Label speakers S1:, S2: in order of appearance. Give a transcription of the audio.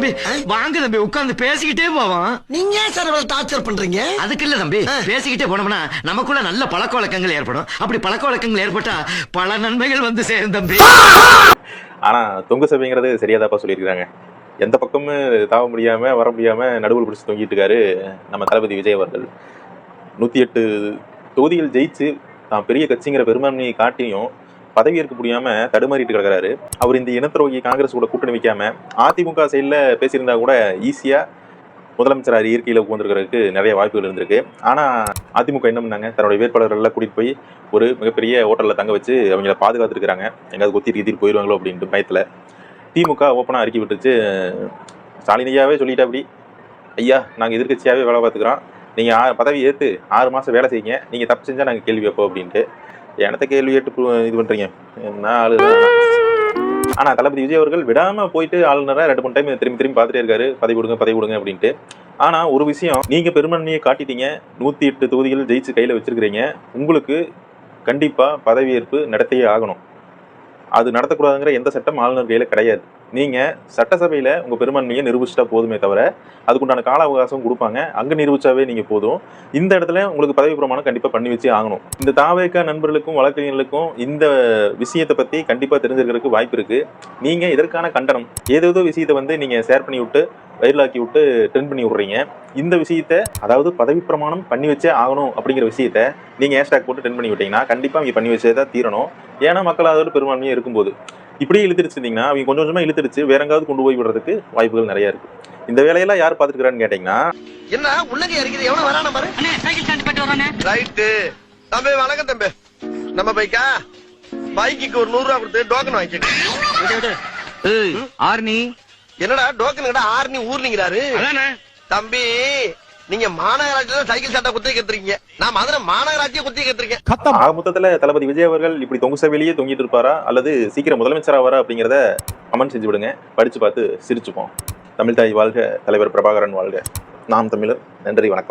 S1: தம்பி வாங்க தம்பி உட்கார்ந்து பேசிக்கிட்டே போவோம்.
S2: நீங்க சார் இவ்வளவு டார்ச்சர் பண்றீங்க?
S1: அதுக்கு இல்ல தம்பி, பேசிக்கிட்டே போனோம்னா நமக்குள்ள நல்ல பழக்க வழக்கங்கள் ஏற்படும். அப்படி பழக்க வழக்கங்கள் ஏற்பட்டா பல நன்மைகள் வந்து சேரும் தம்பி.
S3: ஆனா தொங்கு சபைங்கிறது சரியாதாப்பா சொல்லியிருக்காங்க. எந்த பக்கமும் தாவ முடியாம வர முடியாம நடுவில் பிடிச்சி தொங்கிட்டு இருக்காரு நம்ம தளபதி விஜய் அவர்கள். 108 தொகுதிகள் ஜெயிச்சு தான் பெரிய கட்சிங்கிற பெரும்பான்மையை காட்டியும் பதவியேற்க முடியாம தடுமாறிட்டு கிடக்கிறாரு. அவர் இந்த இனத்துரோகி காங்கிரஸ் கூட கூட்டணி வைக்காம அதிமுக சைட்ல பேசியிருந்தா கூட ஈஸியா முதலமைச்சர் இயற்கையில உட்காந்துருக்கிறதுக்கு நிறைய வாய்ப்புகள் இருந்திருக்கு. ஆனா அதிமுக என்ன பண்ணாங்க, தன்னுடைய வேட்பாளர்கள் எல்லாம் கூட்டிட்டு போய் ஒரு மிகப்பெரிய ஹோட்டல்ல தங்க வச்சு அவங்கள பாதுகாத்துருக்காங்க. எங்காவது கொத்திட்டு போயிடுவாங்களோ அப்படின்ட்டு பயத்துல. திமுக ஓப்பனா அறிக்கை விட்டுச்சு. ஸ்டாலின் ஐயாவே சொல்லிட்டா அப்படி, ஐயா நாங்க எதிர்கட்சியாவே வேலை பார்த்துக்கிறோம், நீங்க பதவி ஏற்று 6 மாசம் வேலை செய்யுங்க, நீங்க தப்பு செஞ்சா நாங்க கேள்வி வைப்போம் அப்படின்ட்டு. எனத்த கேள்வி கேட்டு இது பண்றீங்க என்ன ஆளு. ஆனா தளபதி விஜய் அவர்கள் விடாம போயிட்டு ஆளுநரை 2-3 டைம் திரும்பி பார்த்துட்டே இருக்காரு, பதவி கொடுங்க அப்படின்ட்டு. ஆனா ஒரு விஷயம், நீங்க பெரும்பான்மையை காட்டிட்டீங்க, 108 தொகுதிகள் ஜெயிச்சு கையில வச்சிருக்கிறீங்க, உங்களுக்கு கண்டிப்பா பதவியேற்பு நடத்தியே ஆகணும். அது நடத்தக்கூடாதுங்கிற எந்த சட்டம் ஆளுநர் கையில கிடையாது. நீங்க சட்டசபையில உங்க பெரும்பான்மையை நிரூபிச்சுட்டா போதுமே தவிர அதுக்குண்டான கால அவகாசம் கொடுப்பாங்க, அங்க நிரூபிச்சாவே நீங்க போதும். இந்த இடத்துல உங்களுக்கு பதவி பிரமாணம் கண்டிப்பா பண்ணி வச்சே ஆகணும். இந்த தாவேக நண்பர்களுக்கும் வழக்கறிஞர்களுக்கும் இந்த விஷயத்தை பத்தி கண்டிப்பா தெரிஞ்சிருக்கிறதுக்கு வாய்ப்பு இருக்கு. நீங்க இதற்கான கண்டனம் ஏதோ விஷயத்தை நீங்க ஷேர் பண்ணி விட்டு வைரலாக்கி விட்டு ட்ரெண்ட் பண்ணி விடுறீங்க. இந்த விஷயத்த, அதாவது பதவி பிரமாணம் பண்ணி வச்சே ஆகணும் அப்படிங்கிற விஷயத்த நீங்க ஹேஷ்டாக் போட்டு ட்ரெண்ட் பண்ணி விட்டீங்கன்னா கண்டிப்பா அவங்க பண்ணி வச்சே தான் தீரணும். ஏன்னா மக்கள் அதோட பெரும்பான்மையா இருக்கும்போது இப்படியே இழுத்துருச்சுட்டீங்கன்னா அவங்க கொஞ்சம் கொஞ்சமா இழுத்துருச்சு வேற எங்காவது கொண்டு போய் விடுறதுக்கு வாய்ப்புகள் நிறைய இருக்கு. இந்த வேலையெல்லாம் யார் பாத்துக்கிறான்னு கேட்டீங்கன்னா,
S2: என்ன உள்ளங்க இருக்குது எவன வரானே பாரு.
S4: அண்ணே சைக்கிள் ஸ்டாண்ட் போட்டு வரானே.
S2: ரைட் தம்பி, வணக்கம் தம்பி. நம்ம பைக்கு ஒரு 100 ரூபா கொடுத்து டோக்கன் வாங்கிக்க.
S4: ஏய் ஆர்னி,
S2: என்னடா டோக்கன் கிட்ட ஆர்னி ஊர்னிங்கறாரு.
S4: அதானே
S2: தம்பி, நீங்க மாநகராட்சியில சைக்கிள் சட்டை குத்தி கத்துறீங்க, நான் மதுரை மாநகராட்சியை குத்தி கத்துறேன்.
S3: மொத்தத்துல தளபதி விஜய் அவர்கள் இப்படி தொங்கு சபையிலேயே தொங்கிட்டு இருப்பாரா அல்லது சீக்கிரம் முதலமைச்சர் ஆவாரா அப்படிங்கிறத கமெண்ட் செஞ்சு விடுங்க. படிச்சு பார்த்து சிரிச்சுப்போம். தமிழ் தாய் வாழ்க, தலைவர் பிரபாகரன் வாழ்க, நாம் தமிழர். நன்றி, வணக்கம்.